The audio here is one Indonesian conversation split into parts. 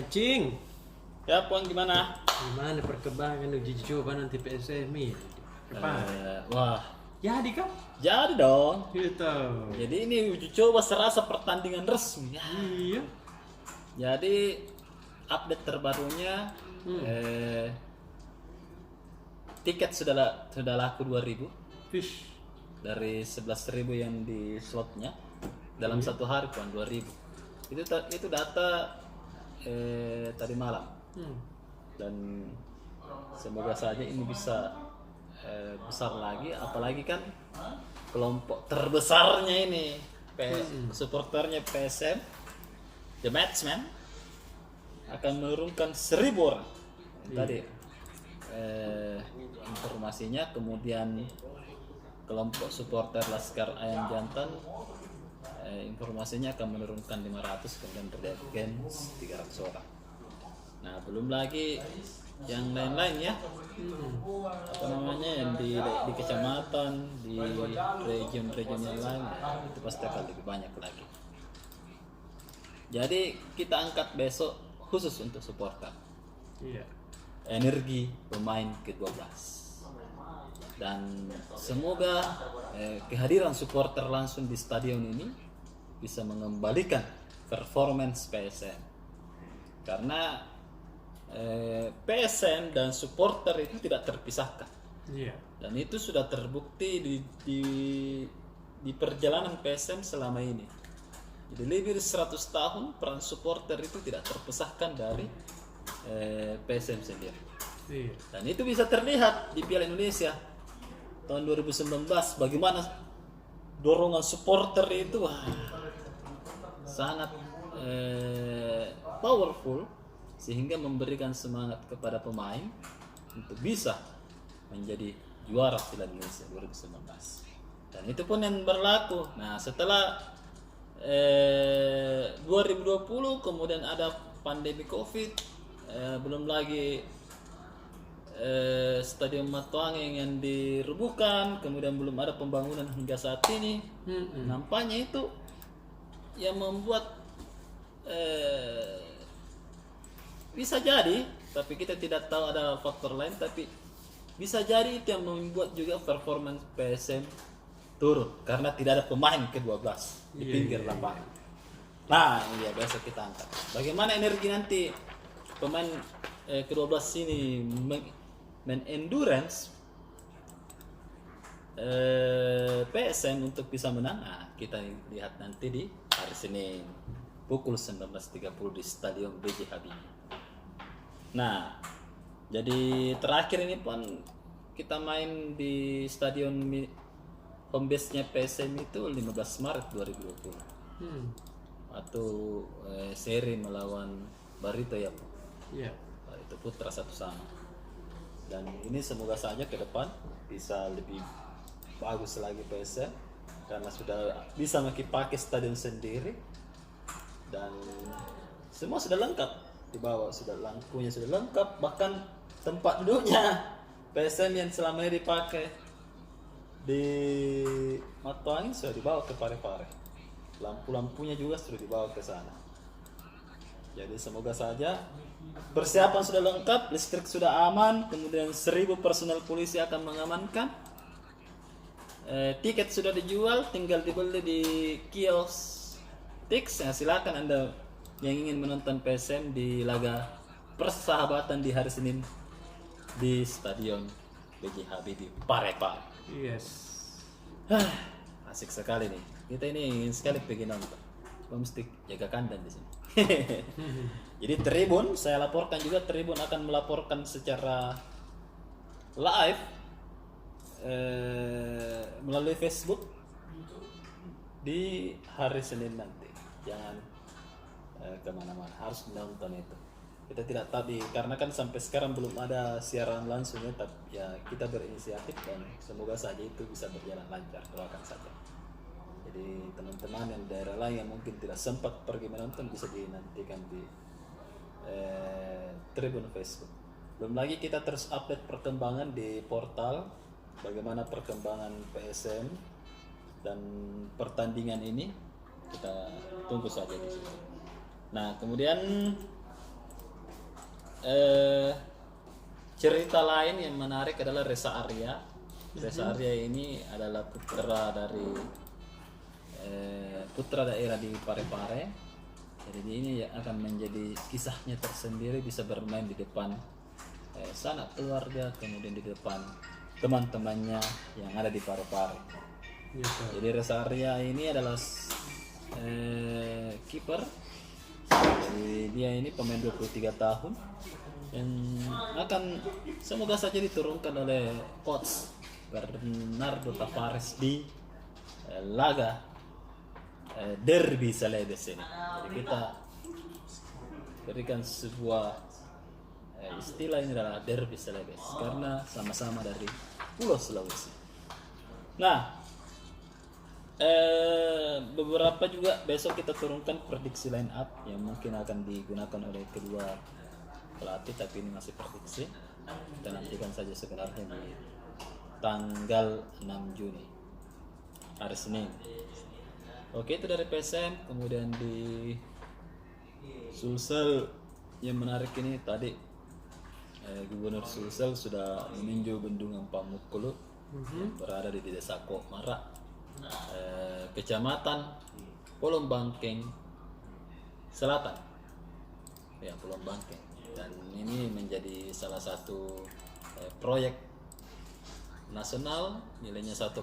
Cing, Ya, Puan gimana? gimana perkembangan uji coba nanti PSMI? Apa? Wah, Jadi kan? jadi dong. Gitu. Jadi ini uji coba serasa pertandingan resmi. Ya. Iya. Jadi update terbarunya, tiket sudah laku 2.000 Fish. dari 11.000 yang di slotnya dalam satu hari, Puan, 2.000. Itu data tadi malam. Dan semoga saja ini bisa besar lagi, apalagi kan kelompok terbesarnya ini supporternya PSM, The Matchman, akan menurunkan 1.000 orang tadi informasinya. Kemudian kelompok supporter Laskar Ayam Jantan informasinya akan menurunkan 500, kemudian Red Gens 300 orang. Nah, belum lagi yang lain-lain ya, apa namanya, yang di kecamatan, di region-region yang lain, itu pasti akan lebih banyak lagi. Jadi kita angkat besok khusus untuk supporter, Iya. energi pemain ke-12, dan semoga kehadiran supporter langsung di stadion ini bisa mengembalikan performance PSM, karena PSM dan supporter itu tidak terpisahkan. Iya. Dan itu sudah terbukti di perjalanan PSM selama ini. Jadi lebih dari 100 tahun peran supporter itu tidak terpisahkan dari PSM sendiri. Iya. Dan itu bisa terlihat di Piala Indonesia tahun 2019, bagaimana dorongan supporter itu sangat powerful, sehingga memberikan semangat kepada pemain untuk bisa menjadi juara Piala Indonesia 2019. Dan itu pun yang berlaku. Nah, setelah 2020 kemudian ada pandemi Covid, belum lagi Stadion Matuangeng yang dirubuhkan, kemudian belum ada pembangunan hingga saat ini. Nampaknya itu yang membuat bisa jadi, tapi kita tidak tahu, ada faktor lain, tapi bisa jadi itu yang membuat juga performance PSM turun karena tidak ada pemain ke-12 di pinggir lapangan. Nah, ini ya besok kita angkat. Bagaimana energi nanti pemain ke-12 ini endurance PSM untuk bisa menang. Nah, kita lihat nanti di hari Senin pukul 19.30 di Stadion B.J. Habibie. Nah, jadi terakhir ini pun kita main di stadion home base-nya PSM itu 15 Maret 2020. Atau seri melawan Barito ya, Pak. Iya. Barito Putra 1-1. Dan ini semoga saja ke depan bisa lebih bagus lagi PSM, karena sudah bisa pakai stadion sendiri dan semua sudah lengkap. Di bawah sudah lampunya sudah lengkap, bahkan tempat duduknya PSM yang selama ini dipakai di Matuangeng sudah dibawa ke Parepare. Lampu-lampunya juga sudah dibawa ke sana. Jadi semoga saja persiapan sudah lengkap, listrik sudah aman, kemudian 1.000 personel polisi akan mengamankan. Tiket sudah dijual, tinggal dibeli di kios Tix. Ya, silakan Anda yang ingin menonton PSM di laga persahabatan di hari Senin di Stadion B.J. Habibie Parepare. Yes. Asik sekali nih. Kita ini ingin sekali pergi nonton. Mesti jaga kandang di sini. Jadi Tribun, saya laporkan juga, Tribun akan melaporkan secara live melalui Facebook di hari Senin nanti. Jangan kemana-mana, harus menonton itu. Kita tidak tahu karena kan sampai sekarang belum ada siaran langsung ya, tapi ya kita berinisiatif dan semoga saja itu bisa berjalan lancar. Doakan saja. Jadi teman-teman yang daerah lain yang mungkin tidak sempat pergi menonton bisa dinantikan di Tribun Facebook. Belum lagi kita terus update perkembangan di portal, bagaimana perkembangan PSM dan pertandingan ini, kita tunggu saja di sini. Nah, kemudian cerita lain yang menarik adalah Reza Arya. Reza Arya ini adalah putra daerah di Parepare. Jadi ini ya akan menjadi kisahnya tersendiri, bisa bermain di depan sanak keluarga, kemudian di depan teman-temannya yang ada di Parepare. Iya, Pak. Jadi Reza Arya ini adalah kiper. Jadi dia ini pemain 23 tahun yang akan semoga saja diturunkan oleh coach Bernardo Tavares di laga derby Celebes ini. Jadi kita berikan sebuah istilah ini adalah derby Celebes karena sama-sama dari Pulau Sulawesi. Nah, beberapa juga besok kita turunkan prediksi line up yang mungkin akan digunakan oleh kedua pelatih, tapi ini masih prediksi. Kita nantikan saja sebenarnya di tanggal 6 Juni hari Senin. Oke, itu dari PSM. Kemudian di Sulsel yang menarik ini tadi Gubernur Sulsel sudah meninjau bendungan Pamukkulu yang berada di Desa Kokmara, Kecamatan Pulau Bangkeng Selatan, ya Pulau Bangkeng. Dan ini menjadi salah satu proyek nasional nilainya 1,7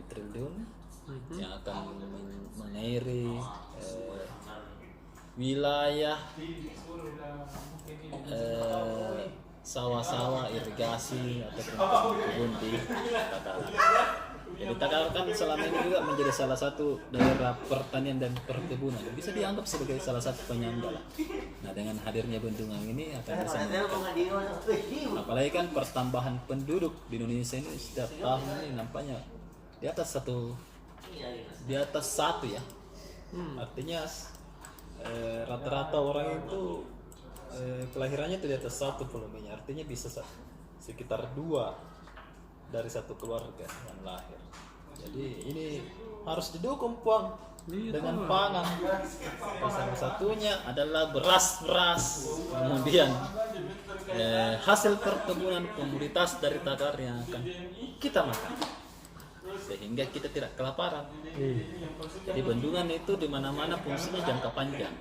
triliun yang akan mengairi wilayah sawah-sawah, irigasi ataupun kebun di Takalar. Jadi Takalar kan selama ini juga menjadi salah satu daerah pertanian dan perkebunan, bisa dianggap sebagai salah satu penyangga lah. Nah, dengan hadirnya bendungan ini akan bisa meningkatkan, apalagi kan pertambahan penduduk di Indonesia ini setiap tahun ini nampaknya di atas satu ya. Artinya rata-rata orang itu kelahirannya itu di atas 1 volumenya, artinya bisa sekitar 2 dari satu keluarga yang lahir. Jadi ini harus didukung Puang dengan pangan. Salah satunya adalah beras, kemudian hasil perkebunan komoditas dari Takalar yang akan kita makan, sehingga kita tidak kelaparan. Jadi bendungan itu di mana-mana fungsinya jangka panjang.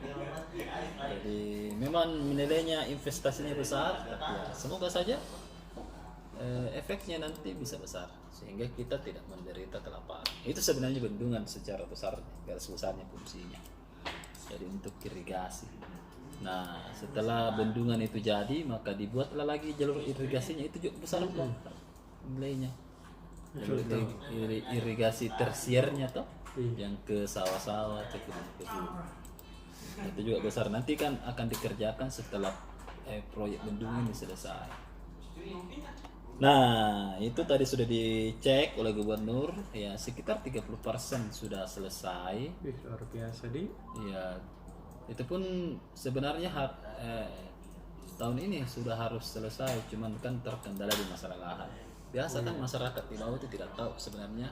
Jadi memang nilainya investasinya besar, tapi ya semoga saja efeknya nanti bisa besar sehingga kita tidak menderita kelaparan. Itu sebenarnya bendungan secara besar, garis besarnya fungsinya. Jadi untuk irigasi. Nah, setelah bendungan itu jadi, maka dibuatlah lagi jalur irigasinya, itu juga besar nilainya. Jalur irigasi tersiernya toh, yang ke sawah-sawah, ke kebun-kebun. Itu juga besar. Nanti kan akan dikerjakan setelah proyek bendungan ini selesai. Nah, itu tadi sudah dicek oleh gubernur, ya sekitar 30% sudah selesai. Luar biasa di. Ya, itu pun sebenarnya tahun ini sudah harus selesai, cuman kan terkendala di masalah lahan. Biasa kan masyarakat di bawah itu tidak tahu sebenarnya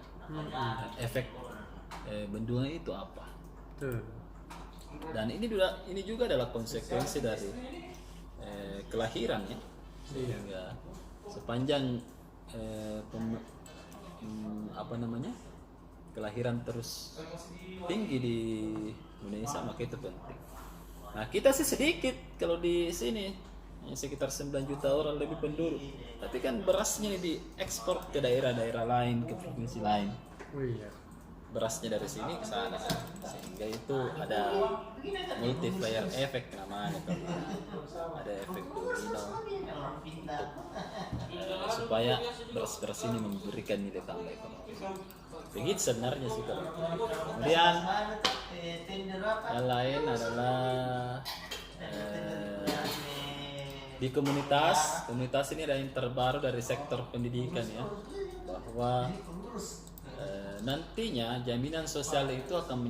efek bendungan itu apa. Dan ini juga adalah konsekuensi dari kelahiran ya. Sehingga sepanjang kelahiran terus tinggi di Indonesia, maka itu penting. Nah, kita sih sedikit kalau di sini sekitar 9 juta orang lebih penduduk, tapi kan berasnya diekspor ke daerah-daerah lain, ke provinsi lain. Berasnya dari sini ke sana, sehingga itu ada multiplier effect namanya, ada efek domino supaya beras-beras ini memberikan nilai tambah ekonomi. Begitu sebenarnya sih kalau. Kemudian yang lain adalah di komunitas ini ada yang terbaru dari sektor pendidikan ya, bahwa nantinya jaminan sosial itu akan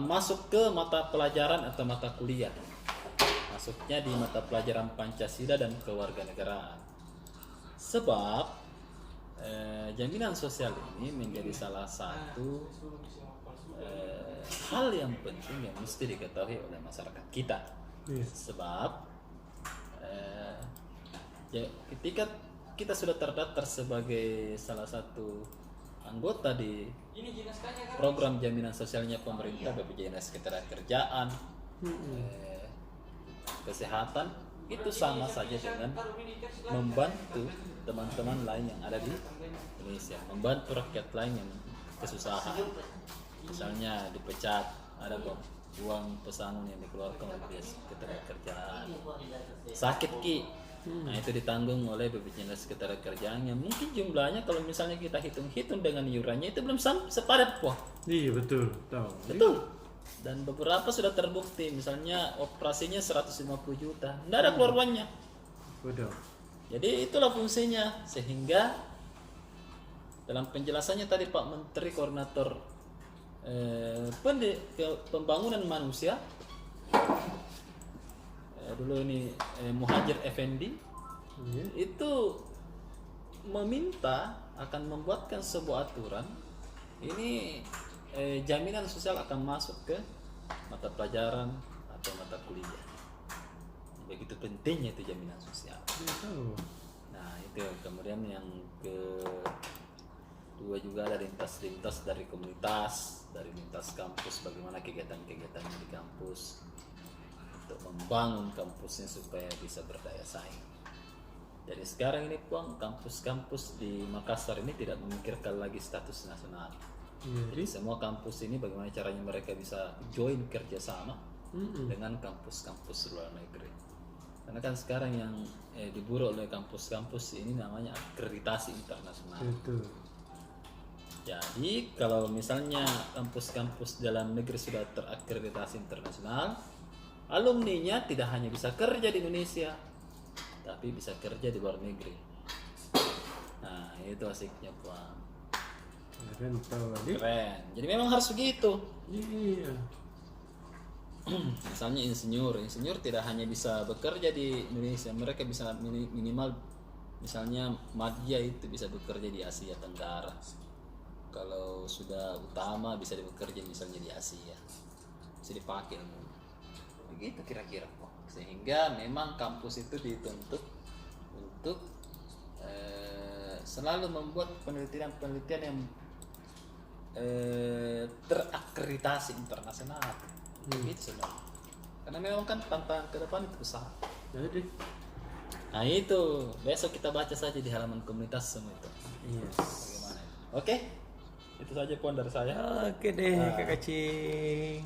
masuk ke mata pelajaran atau mata kuliah. Masuknya di mata pelajaran Pancasila dan kewarganegaraan. Sebab jaminan sosial ini menjadi salah satu hal yang penting yang mesti diketahui oleh masyarakat kita. Iya. Sebab ya, ketika kita sudah terdaftar sebagai salah satu anggota di program jaminan sosialnya pemerintah, BPJS Ketenagakerjaan, kesehatan, itu sama saja dengan membantu teman-teman lain yang ada di Indonesia, membantu rakyat lain yang kesusahan. Misalnya dipecat, ada uang pesangon yang dikeluarkan oleh BPJS Ketenagakerjaan. Sakit nah itu ditanggung oleh BPJS Ketenagakerjaan yang mungkin jumlahnya kalau misalnya kita hitung-hitung dengan iurannya itu belum sepadat Wah. Iya betul, tahu. Betul. Dan beberapa sudah terbukti, misalnya operasinya 150 juta, tidak ada keluar uangnya. Betul. Jadi itulah fungsinya, sehingga dalam penjelasannya tadi Pak Menteri Koordinator Pembangunan Manusia, dulu ini Muhajir Effendi, itu meminta akan membuatkan sebuah aturan ini jaminan sosial akan masuk ke mata pelajaran atau mata kuliah. Begitu pentingnya itu jaminan sosial. Nah itu kemudian yang kedua juga ada lintas dari komunitas, dari lintas kampus, bagaimana kegiatan-kegiatannya di kampus untuk membangun kampusnya supaya bisa berdaya saing. Jadi sekarang ini Puang, kampus-kampus di Makassar ini tidak memikirkan lagi status nasional. Jadi semua kampus ini bagaimana caranya mereka bisa join kerjasama dengan kampus-kampus luar negeri. Karena kan sekarang yang diburu oleh kampus-kampus ini namanya akreditasi internasional. Betul. Jadi kalau misalnya kampus-kampus dalam negeri sudah terakreditasi internasional, alumninya tidak hanya bisa kerja di Indonesia, tapi bisa kerja di luar negeri. Nah itu asiknya Puang. Keren. Jadi memang harus begitu. Iya. Misalnya insinyur tidak hanya bisa bekerja di Indonesia, mereka bisa minimal misalnya madya itu bisa bekerja di Asia Tenggara. Kalau sudah utama bisa bekerja misalnya di Asia, bisa dipakai begitu kira-kira. Sehingga memang kampus itu dituntut untuk selalu membuat penelitian-penelitian yang terakreditasi internasional. Gitu sebenarnya. Karena memang kan tantangan ke depan itu besar. Jadi. Nah itu besok kita baca saja di halaman komunitas semua itu. Yes. Bagaimana? Oke, itu saja Puan dari saya. Oke deh, Kak Kacing.